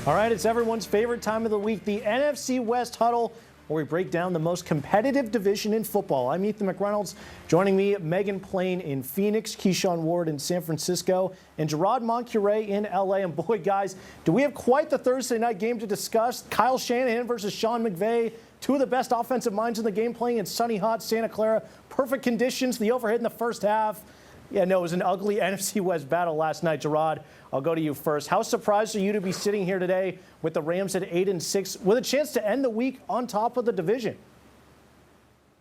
All right, it's everyone's favorite time of the week, the NFC West Huddle, where we break down the most competitive division in football. I'm Ethan McReynolds. Joining me, Megan Plain in Phoenix, Keyshawn Ward in San Francisco, and Gerard Moncure in LA. And boy, guys, do we have quite the Thursday night game to discuss. Kyle Shanahan versus Sean McVay, two of the best offensive minds in the game playing in sunny, hot Santa Clara. Perfect conditions, the overhead in the first half. Yeah, no, it was an ugly NFC West battle last night. Gerard, I'll go to you first. How surprised are you to be sitting here today with the Rams at 8-6 with a chance to end the week on top of the division?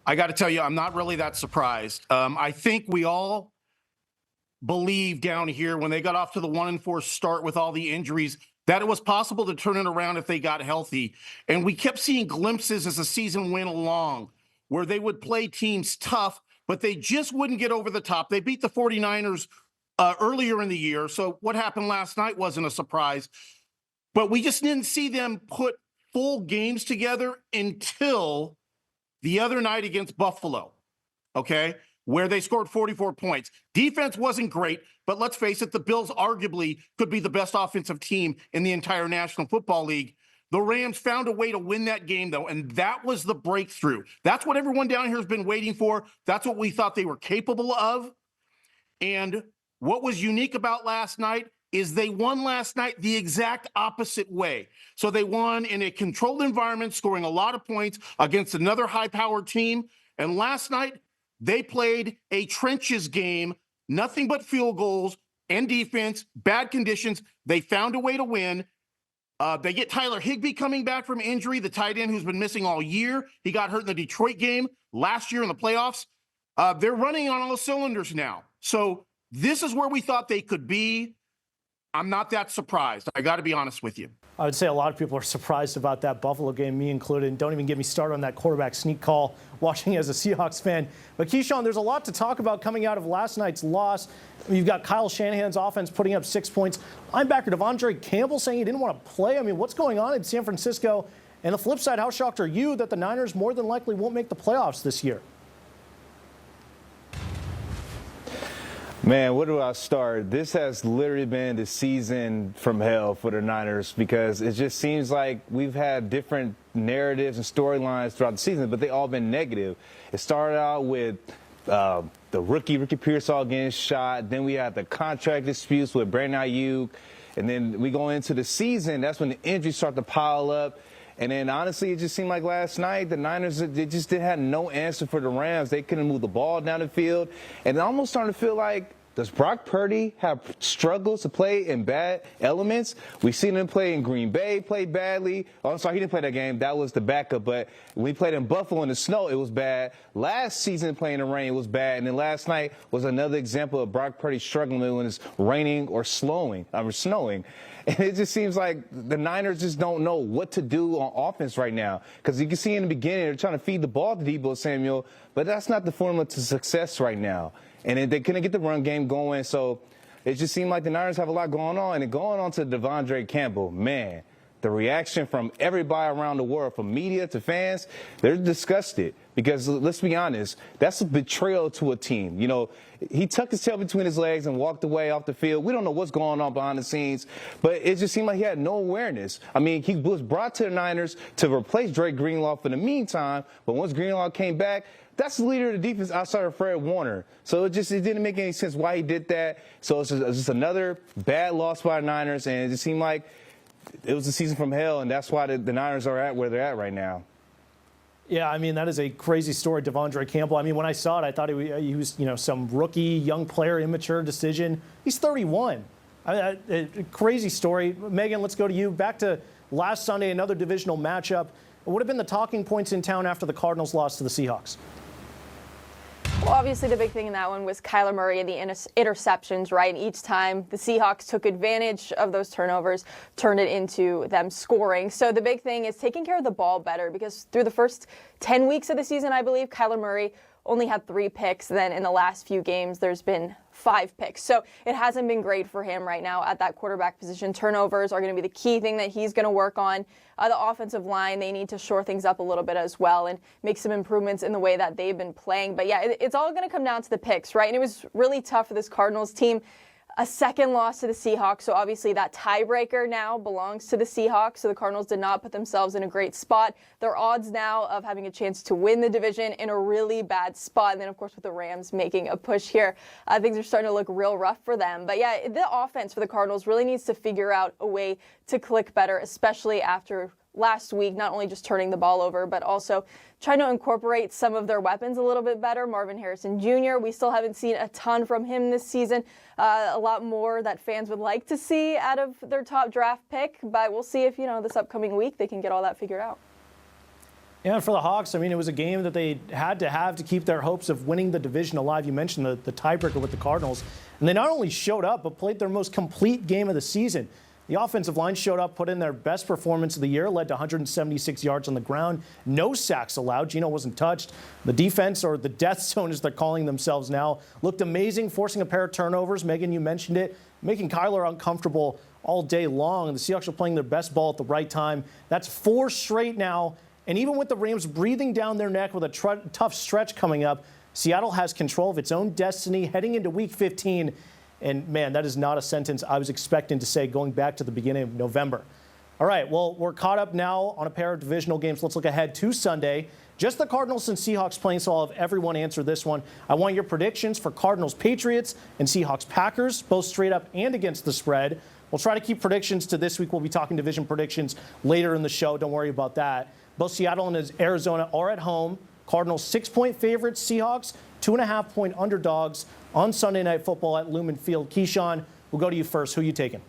I got to tell you, I'm not really that surprised. I think we all believe down here when they got off to the 1-4 start with all the injuries that it was possible to turn it around if they got healthy. And we kept seeing glimpses as the season went along where they would play teams tough, but they just wouldn't get over the top. They beat the 49ers earlier in the year, so what happened last night wasn't a surprise. But we just didn't see them put full games together until the other night against Buffalo, okay, where they scored 44 points. Defense wasn't great, but let's face it, the Bills arguably could be the best offensive team in the entire National Football League. The Rams found a way to win that game, though, and that was the breakthrough. That's what everyone down here has been waiting for. That's what we thought they were capable of. And what was unique about last night is they won last night the exact opposite way. So they won in a controlled environment, scoring a lot of points against another high-powered team. And last night, they played a trenches game, nothing but field goals and defense, bad conditions. They found a way to win. They get Tyler Higbee coming back from injury, the tight end who's been missing all year. He got hurt in the Detroit game last year in the playoffs. They're running on all cylinders now. So this is where we thought they could be. I'm not that surprised. I got to be honest with you. I would say a lot of people are surprised about that Buffalo game, me included. Don't even get me started on that quarterback sneak call, watching as a Seahawks fan. But Keyshawn, there's a lot to talk about coming out of last night's loss. You've got Kyle Shanahan's offense putting up 6 points. Linebacker Devondre Campbell saying he didn't want to play. I mean, what's going on in San Francisco? And the flip side, how shocked are you that the Niners more than likely won't make the playoffs this year? Man, where do I start? This has literally been the season from hell for the Niners because it just seems like we've had different narratives and storylines throughout the season, but they all been negative. It started out with the Ricky Pearsall getting shot. Then we had the contract disputes with Brandon Ayuk. And then we go into the season. That's when the injuries start to pile up. And then, honestly, it just seemed like last night the Niners, they just didn't have no answer for the Rams. They couldn't move the ball down the field. And it almost started to feel like, does Brock Purdy have struggles to play in bad elements? We've seen him play in Green Bay, play badly. Oh, I'm sorry, he didn't play that game. That was the backup. But when he played in Buffalo in the snow, it was bad. Last season playing in the rain, it was bad. And then last night was another example of Brock Purdy struggling when it's raining or snowing. And it just seems like the Niners just don't know what to do on offense right now. Because you can see in the beginning, they're trying to feed the ball to Deebo Samuel, but that's not the formula to success right now. And they couldn't get the run game going, so it just seemed like the Niners have a lot going on. And going on to Devondre Campbell, man, the reaction from everybody around the world, from media to fans, they're disgusted. Because let's be honest, that's a betrayal to a team. You know, he tucked his tail between his legs and walked away off the field. We don't know what's going on behind the scenes, but it just seemed like he had no awareness. I mean, he was brought to the Niners to replace Drake Greenlaw for the meantime, but once Greenlaw came back, that's the leader of the defense outside of Fred Warner. So it didn't make any sense why he did that. So it's just another bad loss by the Niners, and it just seemed like it was a season from hell, and that's why the Niners are at where they're at right now. Yeah, I mean, that is a crazy story, Devondre Campbell. I mean, when I saw it, I thought he was, some rookie, young player, immature decision. He's 31. A crazy story. Megan, let's go to you. Back to last Sunday, another divisional matchup. What have been the talking points in town after the Cardinals lost to the Seahawks? Well, obviously the big thing in that one was Kyler Murray and the interceptions, right? And each time the Seahawks took advantage of those turnovers, turned it into them scoring. So the big thing is taking care of the ball better, because through the first 10 weeks of the season, I believe, Kyler Murray only had 3 picks. Then in the last few games, there's been 5 picks. So it hasn't been great for him right now at that quarterback position. Turnovers are going to be the key thing that he's going to work on. The offensive line, they need to shore things up a little bit as well and make some improvements in the way that they've been playing. But yeah, it's all going to come down to the picks, right? And it was really tough for this Cardinals team. a second loss to the Seahawks. So obviously that tiebreaker now belongs to the Seahawks. So the Cardinals did not put themselves in a great spot. Their odds now of having a chance to win the division in a really bad spot. And then, of course, with the Rams making a push here, things are starting to look real rough for them. But yeah, the offense for the Cardinals really needs to figure out a way to click better, especially after last week, not only just turning the ball over, but also trying to incorporate some of their weapons a little bit better. Marvin Harrison Jr., we still haven't seen a ton from him this season. A lot more that fans would like to see out of their top draft pick, but we'll see if, this upcoming week they can get all that figured out. Yeah, for the Hawks, it was a game that they had to have to keep their hopes of winning the division alive. You mentioned the tiebreaker with the Cardinals, and they not only showed up, but played their most complete game of the season. The offensive line showed up, put in their best performance of the year, led to 176 yards on the ground. No sacks allowed. Geno wasn't touched. The defense, or the death zone as they're calling themselves now, looked amazing, forcing a pair of turnovers. Megan, you mentioned it, making Kyler uncomfortable all day long. And the Seahawks are playing their best ball at the right time. That's 4 straight now. And even with the Rams breathing down their neck with a tough stretch coming up, Seattle has control of its own destiny heading into Week 15. And, man, that is not a sentence I was expecting to say going back to the beginning of November. All right, well, we're caught up now on a pair of divisional games. Let's look ahead to Sunday. Just the Cardinals and Seahawks playing, so I'll have everyone answer this one. I want your predictions for Cardinals Patriots and Seahawks Packers, both straight up and against the spread. We'll try to keep predictions to this week. We'll be talking division predictions later in the show. Don't worry about that. Both Seattle and Arizona are at home. Cardinals 6-point favorites, Seahawks 2.5-point underdogs on Sunday Night Football at Lumen Field. Keyshawn, we'll go to you first. Who are you taking?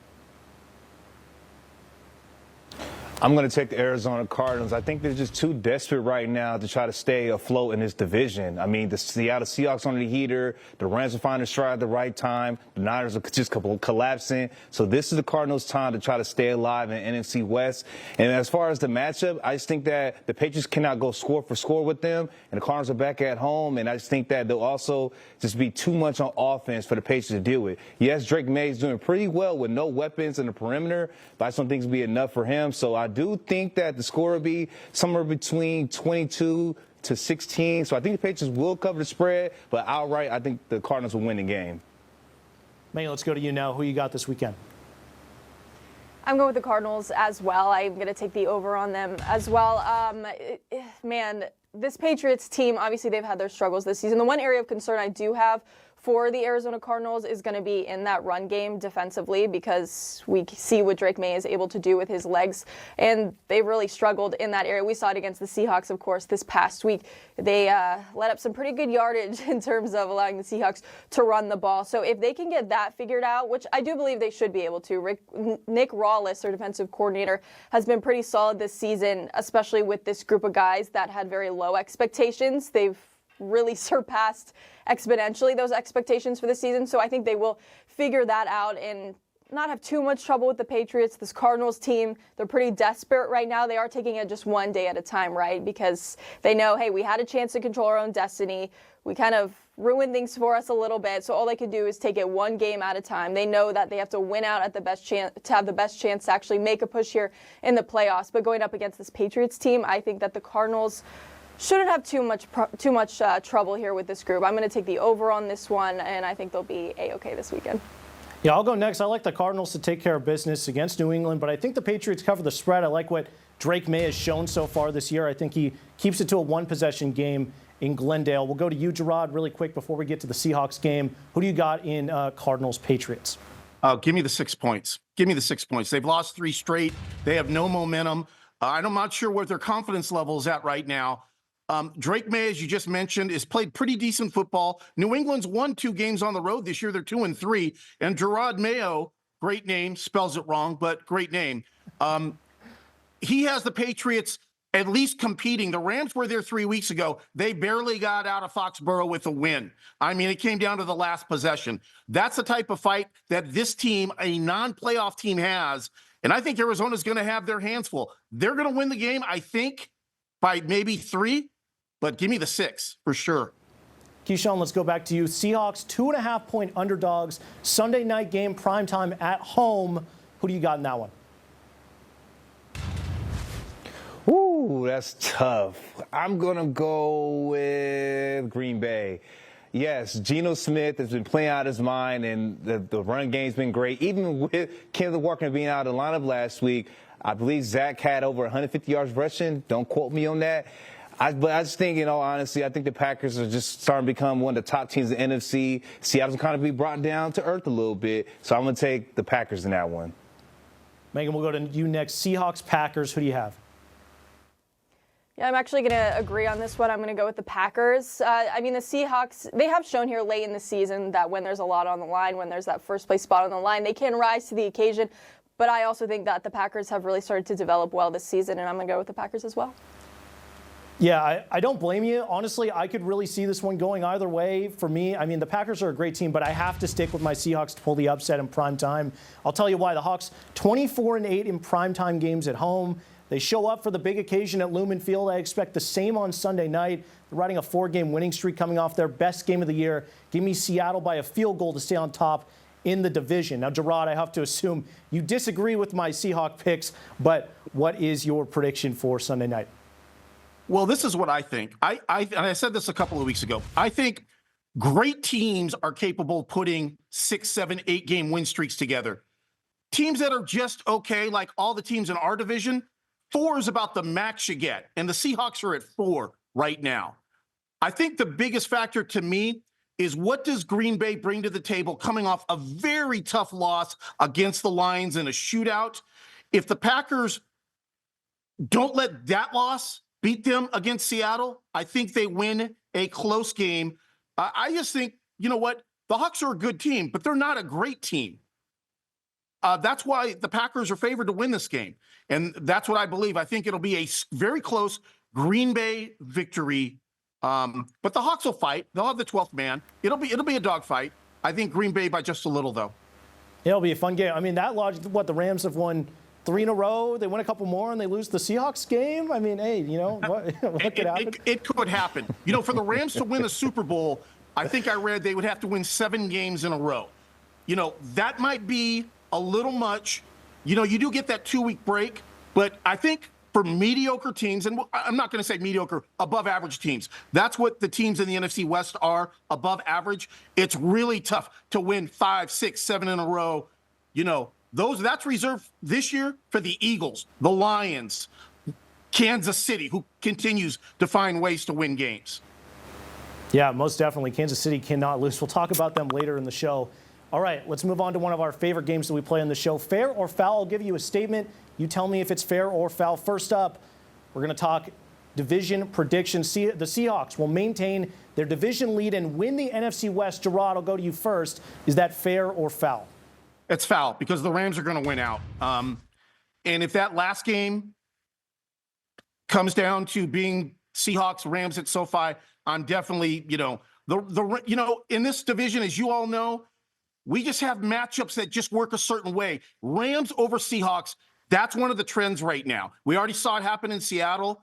I'm going to take the Arizona Cardinals. I think they're just too desperate right now to try to stay afloat in this division. The Seattle Seahawks on the heater. The Rams are finding stride at the right time. The Niners are just collapsing. So this is the Cardinals' time to try to stay alive in NFC West. And as far as the matchup, I just think that the Patriots cannot go score for score with them. And the Cardinals are back at home. And I just think that they'll also just be too much on offense for the Patriots to deal with. Yes, Drake May is doing pretty well with no weapons in the perimeter, but I just don't think it's be enough for him. So I do think that the score will be somewhere between 22 to 16. So I think the Patriots will cover the spread, but outright, I think the Cardinals will win the game. Megan, let's go to you now. Who you got this weekend? I'm going with the Cardinals as well. I'm going to take the over on them as well. Man, this Patriots team, obviously they've had their struggles this season. The one area of concern I do have for the Arizona Cardinals is going to be in that run game defensively, because we see what Drake May is able to do with his legs, and they've really struggled in that area. We saw it against the Seahawks, of course, this past week. They let up some pretty good yardage in terms of allowing the Seahawks to run the ball. So if they can get that figured out, which I do believe they should be able to, Nick Rawless, their defensive coordinator, has been pretty solid this season, especially with this group of guys that had very low expectations. They've really surpassed exponentially those expectations for the season. So I think they will figure that out and not have too much trouble with the Patriots. This Cardinals team, they're pretty desperate right now. They are taking it just one day at a time, right? Because they know, hey, we had a chance to control our own destiny. We kind of ruined things for us a little bit. So all they can do is take it one game at a time. They know that they have to win out at the best chance to have the best chance to actually make a push here in the playoffs. But going up against this Patriots team, I think that the Cardinals shouldn't have too much trouble here with this group. I'm going to take the over on this one, and I think they'll be A-okay this weekend. Yeah, I'll go next. I like the Cardinals to take care of business against New England, but I think the Patriots cover the spread. I like what Drake May has shown so far this year. I think he keeps it to a one-possession game in Glendale. We'll go to you, Gerard, really quick before we get to the Seahawks game. Who do you got in Cardinals-Patriots? Give me the 6 points. Give me the 6 points. They've lost 3 straight. They have no momentum. I'm not sure what their confidence level is at right now. Drake May, as you just mentioned, has played pretty decent football. New England's won 2 games on the road this year. They're 2-3. And Gerard Mayo, great name, spells it wrong, but great name. He has the Patriots at least competing. The Rams were there 3 weeks ago. They barely got out of Foxborough with a win. It came down to the last possession. That's the type of fight that this team, a non-playoff team, has. And I think Arizona's going to have their hands full. They're going to win the game, I think, by maybe 3. But give me the 6 for sure. Keyshawn, let's go back to you. Seahawks 2.5-point underdogs. Sunday night game, primetime at home. Who do you got in that one? Ooh, that's tough. I'm going to go with Green Bay. yes, Geno Smith has been playing out his mind, and the run game's been great. Even with Kenneth Walker being out of the lineup last week, I believe Zach had over 150 yards rushing. Don't quote me on that. But I just think, in all honesty, I think the Packers are just starting to become one of the top teams in the NFC. Seattle's kind of be brought down to earth a little bit, so I'm going to take the Packers in that one. Megan, we'll go to you next. Seahawks, Packers, who do you have? Yeah, I'm actually going to agree on this one. I'm going to go with the Packers. I mean, the Seahawks, they have shown here late in the season that when there's a lot on the line, when there's that first place spot on the line, they can rise to the occasion. But I also think that the Packers have really started to develop well this season, and I'm going to go with the Packers as well. Yeah, I don't blame you. Honestly, I could really see this one going either way for me. I mean, the Packers are a great team, but I have to stick with my Seahawks to pull the upset in prime time. I'll tell you why. The Hawks, 24-8 in primetime games at home. They show up for the big occasion at Lumen Field. I expect the same on Sunday night. They're riding a 4-game winning streak coming off their best game of the year. Give me Seattle by a field goal to stay on top in the division. Now, Gerard, I have to assume you disagree with my Seahawk picks, but what is your prediction for Sunday night? Well, this is what I think. And I said this a couple of weeks ago. I think great teams are capable of putting 6, 7, 8-game win streaks together. Teams that are just okay, like all the teams in our division, 4 is about the max you get. And the Seahawks are at 4 right now. I think the biggest factor to me is, what does Green Bay bring to the table coming off a very tough loss against the Lions in a shootout? If the Packers don't let that loss beat them against Seattle, I think they win a close game. I just think, you know what? The Hawks are a good team, but they're not a great team. That's why the Packers are favored to win this game. And that's what I believe. I think it'll be a very close Green Bay victory. But the Hawks will fight. They'll have the 12th man. It'll be a dogfight. I think Green Bay by just a little, though. It'll be a fun game. I mean, that logic, what, the Rams have won 3 in a row. They win a couple more and they lose the Seahawks game. I mean, hey, you know, what could happen? It could happen. You know, for the Rams to win the Super Bowl, I think I read they would have to win 7 games in a row. You know, that might be a little much. You know, you do get that 2-week break, but I think for mediocre teams, and I'm not going to say mediocre, above average teams, that's what the teams in the NFC West are, above average. It's really tough to win 5, 6, 7 in a row. You know, that's reserved this year for the Eagles, the Lions, Kansas City, who continues to find ways to win games. Yeah, most definitely. Kansas City cannot lose. We'll talk about them later in the show. All right, let's move on to one of our favorite games that we play on the show. Fair or foul? I'll give you a statement. You tell me if it's fair or foul. First up, we're going to talk division predictions. The Seahawks will maintain their division lead and win the NFC West. Gerard, I'll go to you first. Is that fair or foul? It's foul because the Rams are going to win out. And if that last game comes down to being Seahawks-Rams at SoFi, I'm definitely, you know, in this division, as you all know, we just have matchups that just work a certain way. Rams over Seahawks, that's one of the trends right now. We already saw it happen in Seattle.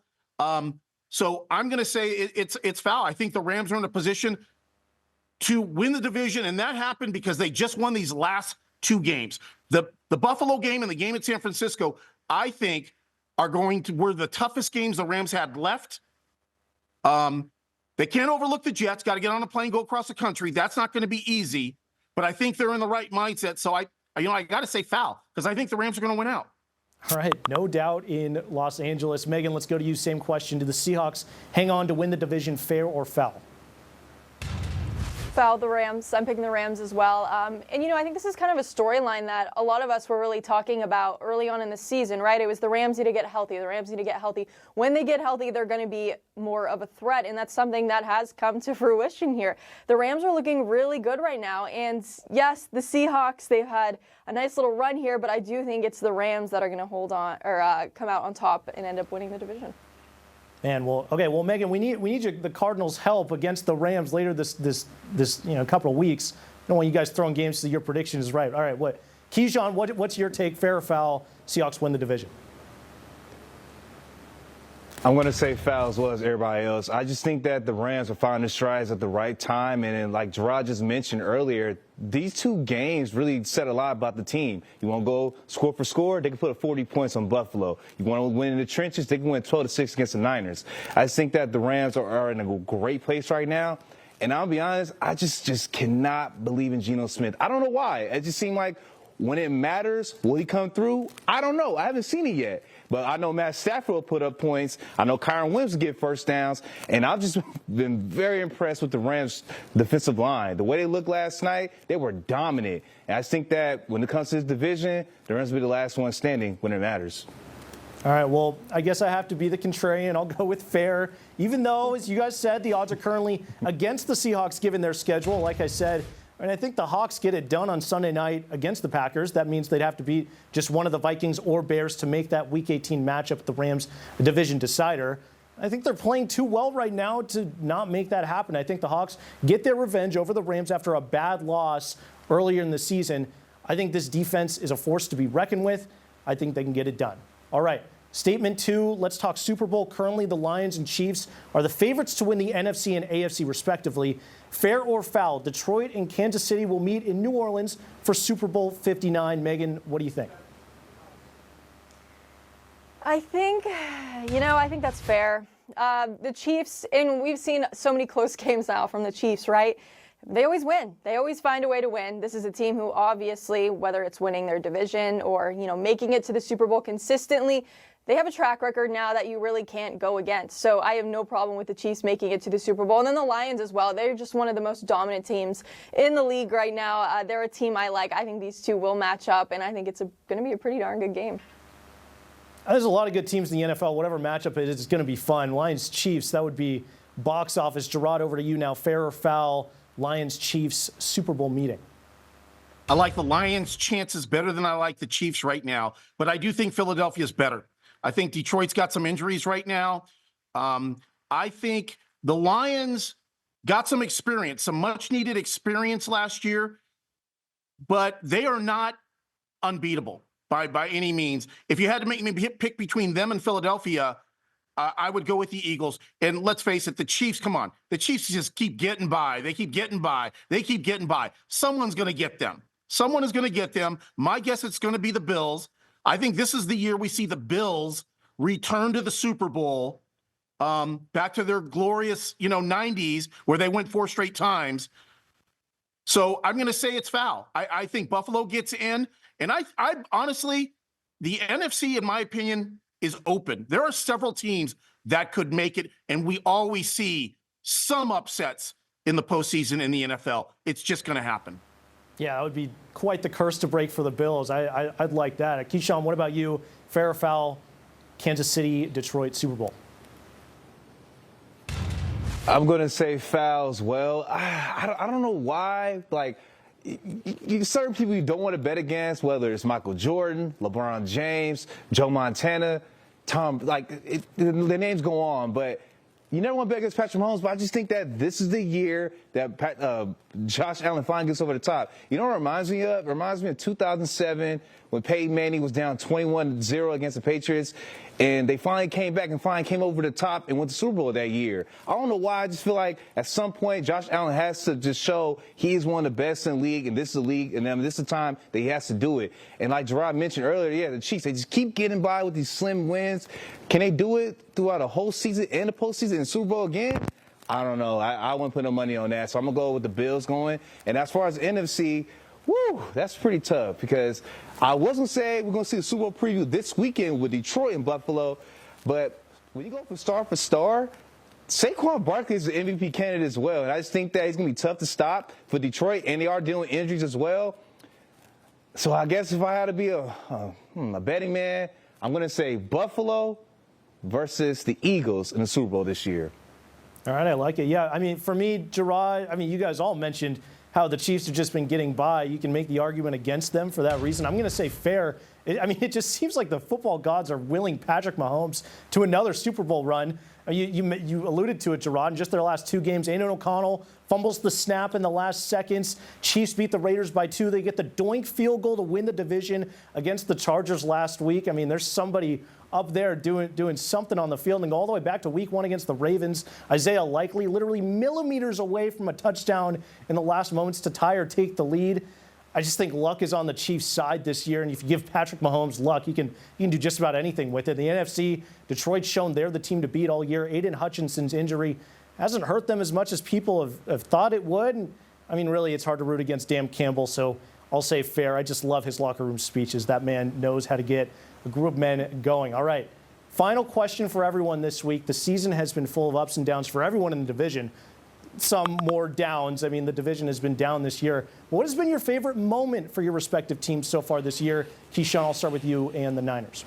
So I'm going to say it's foul. I think the Rams are in a position to win the division, and that happened because they just won these last 2 games. The Buffalo game and the game at San Francisco, I think, were the toughest games the Rams had left. They can't overlook the Jets. Got to get on a plane, go across the country. That's not going to be easy. But I think they're in the right mindset. So I got to say foul because I think the Rams are going to win out. All right, no doubt in Los Angeles. Megan, let's go to you. Same question. Do the Seahawks hang on to win the division, fair or foul? Foul, the Rams. I'm picking the Rams as well. And, you know, I think this is kind of a storyline that a lot of us were really talking about early on in the season, right? It was the Rams need to get healthy. The Rams need to get healthy. When they get healthy, they're going to be more of a threat, and that's something that has come to fruition here. The Rams are looking really good right now, and yes, the Seahawks, they've had a nice little run here, but I do think it's the Rams that are going to hold on or come out on top and end up winning the division. Man, well, okay, well, Megan, we need the Cardinals' help against the Rams later this couple of weeks. I don't want you guys throwing games so your prediction is right. All right, Keyshawn, what's your take? Fair or foul? Seahawks win the division. I'm going to say foul as well as everybody else. I just think that the Rams are finding their strides at the right time. And then, like Gerard just mentioned earlier, these 2 games really said a lot about the team. You want to go score for score, they can put up 40 points on Buffalo. You want to win in the trenches, they can win 12-6 against the Niners. I just think that the Rams are in a great place right now. And I'll be honest, I just cannot believe in Geno Smith. I don't know why. It just seemed like when it matters, will he come through? I don't know. I haven't seen it yet. But I know Matt Stafford will put up points. I know Kyron Williams will get first downs. And I've just been very impressed with the Rams' defensive line. The way they looked last night, they were dominant. And I think that when it comes to this division, the Rams will be the last one standing when it matters. All right, well, I guess I have to be the contrarian. I'll go with fair. Even though, as you guys said, the odds are currently against the Seahawks given their schedule. Like I said, and I think the Hawks get it done on Sunday night against the Packers. That means they'd have to beat just one of the Vikings or Bears to make that Week 18 matchup with the Rams a division decider. I think they're playing too well right now to not make that happen. I think the Hawks get their revenge over the Rams after a bad loss earlier in the season. I think this defense is a force to be reckoned with. I think they can get it done. All right, statement 2, let's talk Super Bowl. Currently, the Lions and Chiefs are the favorites to win the NFC and AFC respectively. Fair or foul, Detroit and Kansas City will meet in New Orleans for Super Bowl 59. Megan, what do you think? I think that's fair. The Chiefs, and we've seen so many close games now from the Chiefs, right? They always win. They always find a way to win. This is a team who obviously, whether it's winning their division or, making it to the Super Bowl consistently, they have a track record now that you really can't go against. So I have no problem with the Chiefs making it to the Super Bowl. And then the Lions as well. They're just one of the most dominant teams in the league right now. They're a team I like. I think these two will match up, and I think it's going to be a pretty darn good game. There's a lot of good teams in the NFL. Whatever matchup it is, it's going to be fun. Lions-Chiefs, that would be box office. Gerard, over to you now. Fair or foul, Lions-Chiefs Super Bowl meeting? I like the Lions' chances better than I like the Chiefs right now, but I do think Philadelphia's better. I think Detroit's got some injuries right now. I think the Lions got some experience, some much-needed experience last year, but they are not unbeatable by any means. If you had to make me pick between them and Philadelphia, I would go with the Eagles. And let's face it, the Chiefs, come on. The Chiefs just keep getting by. They keep getting by. They keep getting by. Someone's going to get them. Someone is going to get them. My guess, it's going to be the Bills. I think this is the year we see the Bills return to the Super Bowl, back to their glorious, 90s where they went 4 straight times. So I'm going to say it's foul. I think Buffalo gets in. And I honestly, the NFC, in my opinion, is open. There are several teams that could make it, and we always see some upsets in the postseason in the NFL. It's just going to happen. Yeah, that would be quite the curse to break for the Bills. I'd like that. Keyshawn, what about you? Fair or foul, Kansas City, Detroit, Super Bowl? I'm going to say foul as well. I don't know why. Like, certain people you don't want to bet against, whether it's Michael Jordan, LeBron James, Joe Montana, Tom, the names go on, but you never want to bet against Patrick Mahomes, but I just think that this is the year that Josh Allen finally gets over the top. You know what it reminds me of? It reminds me of 2007 when Peyton Manning was down 21-0 against the Patriots, and they finally came back and finally came over the top and went to the Super Bowl that year. I don't know why. I just feel like at some point Josh Allen has to just show he is one of the best in the league, and this is the league, and this is the time that he has to do it. And like Gerard mentioned earlier, yeah, the Chiefs, they just keep getting by with these slim wins. Can they do it throughout a whole season and the postseason and Super Bowl again? I don't know. I wouldn't put no money on that, so I'm going to go with the Bills going. And as far as NFC, that's pretty tough because I wasn't saying we're going to see the Super Bowl preview this weekend with Detroit and Buffalo, but when you go from star for star, Saquon Barkley is the MVP candidate as well, and I just think that he's going to be tough to stop for Detroit, and they are dealing with injuries as well. So I guess if I had to be a betting man, I'm going to say Buffalo versus the Eagles in the Super Bowl this year. All right, I like it. Yeah, I mean, for me, Gerard, you guys all mentioned how the Chiefs have just been getting by. You can make the argument against them for that reason. I'm going to say fair. It just seems like the football gods are willing Patrick Mahomes to another Super Bowl run. You alluded to it, Gerard, in just their last 2 games. Aiden O'Connell fumbles the snap in the last seconds. Chiefs beat the Raiders by 2. They get the doink field goal to win the division against the Chargers last week. There's somebody up there doing something on the field, and go all the way back to week 1 against the Ravens. Isaiah Likely literally millimeters away from a touchdown in the last moments to tie or take the lead. I just think luck is on the Chiefs' side this year, and if you give Patrick Mahomes luck, you can do just about anything with it. The NFC, Detroit's shown they're the team to beat all year. Aiden Hutchinson's injury hasn't hurt them as much as people have thought it would. And, I mean, really, it's hard to root against Dan Campbell, so I'll say fair. I just love his locker room speeches. That man knows how to get a group of men going. All right, final question for everyone this week. The season has been full of ups and downs for everyone in the division. Some more downs. I mean, the division has been down this year. What has been your favorite moment for your respective teams so far this year? Keyshawn, I'll start with you and the Niners.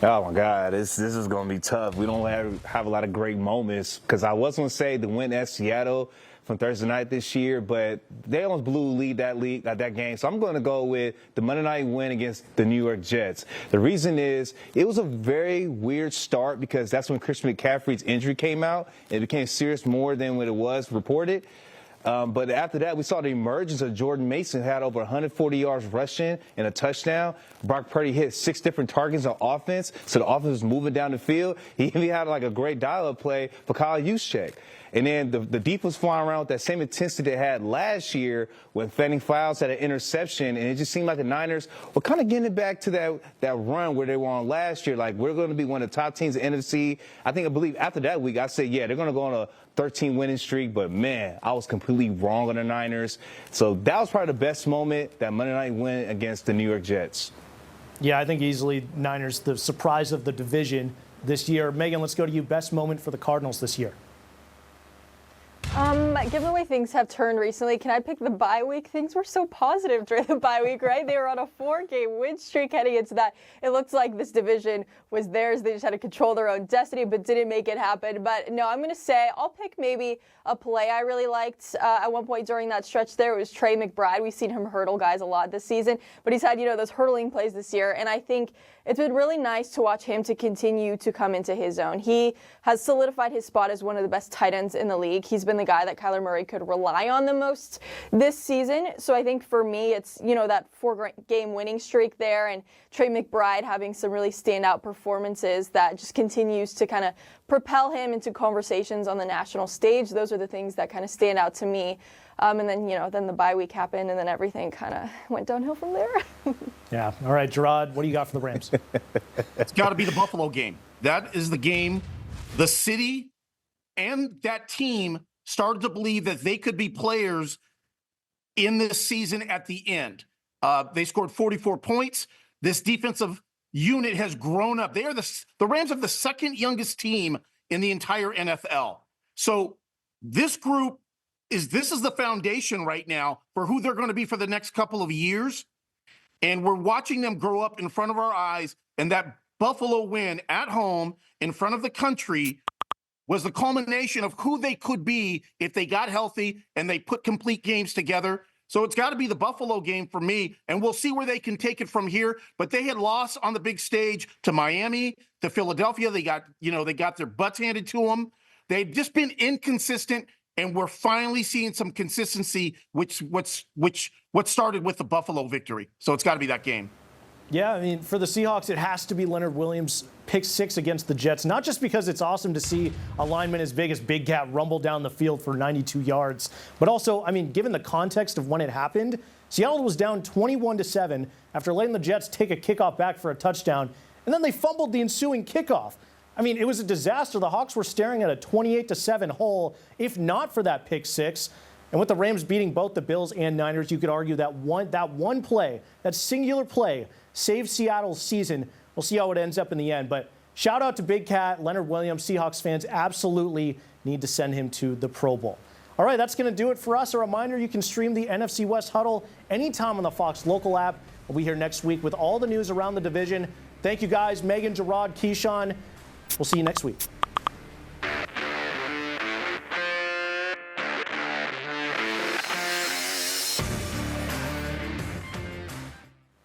Oh, my God, this is going to be tough. We don't have a lot of great moments because I was going to say the win at Seattle from Thursday night this year, but they almost blew that game. So I'm going to go with the Monday night win against the New York Jets. The reason is it was a very weird start because that's when Christian McCaffrey's injury came out. It became serious more than what it was reported. But after that, we saw the emergence of Jordan Mason, who had over 140 yards rushing and a touchdown. Brock Purdy hit 6 different targets on offense, so the offense was moving down the field. He even had like a great dial-up play for Kyle Juszczyk. And then the defense flying around with that same intensity they had last year when Fanning Fouls had an interception, and it just seemed like the Niners were kind of getting it back to that run where they were on last year. Like, we're going to be one of the top teams in the NFC. I believe after that week, I said, yeah, they're going to go on a 13-winning streak. But, man, I was completely wrong on the Niners. So that was probably the best moment, that Monday night win against the New York Jets. Yeah, I think easily Niners, the surprise of the division this year. Megan, let's go to you. Best moment for the Cardinals this year. Given the way things have turned recently, can I pick the bye week? Things were so positive during the bye week, right? They were on a 4-game win streak heading into that. It looked like this division was theirs. They just had to control their own destiny, but didn't make it happen. But no, I'm going to say I'll pick maybe a play I really liked at one point during that stretch there. It was Trey McBride. We've seen him hurdle guys a lot this season, but he's had, those hurdling plays this year. And I think it's been really nice to watch him to continue to come into his own. He has solidified his spot as one of the best tight ends in the league. He's been the guy that Kyler Murray could rely on the most this season. So I think for me, it's, that 4-game winning streak there and Trey McBride having some really standout performances that just continues to kind of propel him into conversations on the national stage. Those are the things that kind of stand out to me. And then, then the bye week happened and then everything kind of went downhill from there. Yeah. All right, Gerard, what do you got for the Rams? It's got to be the Buffalo game. That is the game. The city and that team started to believe that they could be players in this season at the end. They scored 44 points. This defensive unit has grown up. They are the Rams are the second youngest team in the entire NFL. So this group is the foundation right now for who they're going to be for the next couple of years. And we're watching them grow up in front of our eyes. And that Buffalo win at home in front of the country was the culmination of who they could be if they got healthy and they put complete games together. So it's got to be the Buffalo game for me, and we'll see where they can take it from here. But they had lost on the big stage to Miami, to Philadelphia. They got their butts handed to them. They've just been inconsistent, and we're finally seeing some consistency, which started with the Buffalo victory. So it's got to be that game. Yeah, I mean, for the Seahawks, it has to be Leonard Williams' pick 6 against the Jets, not just because it's awesome to see a lineman as big as Big Cat rumble down the field for 92 yards, but also, I mean, given the context of when it happened, Seattle was down 21-7 after letting the Jets take a kickoff back for a touchdown, and then they fumbled the ensuing kickoff. I mean, it was a disaster. The Hawks were staring at a 28-7 hole, if not for that pick 6. And with the Rams beating both the Bills and Niners, you could argue that one play, that singular play, saved Seattle's season. We'll see how it ends up in the end. But shout out to Big Cat, Leonard Williams. Seahawks fans absolutely need to send him to the Pro Bowl. All right, that's going to do it for us. A reminder, you can stream the NFC West Huddle anytime on the Fox local app. We'll be here next week with all the news around the division. Thank you guys, Megan, Gerard, Keyshawn. We'll see you next week.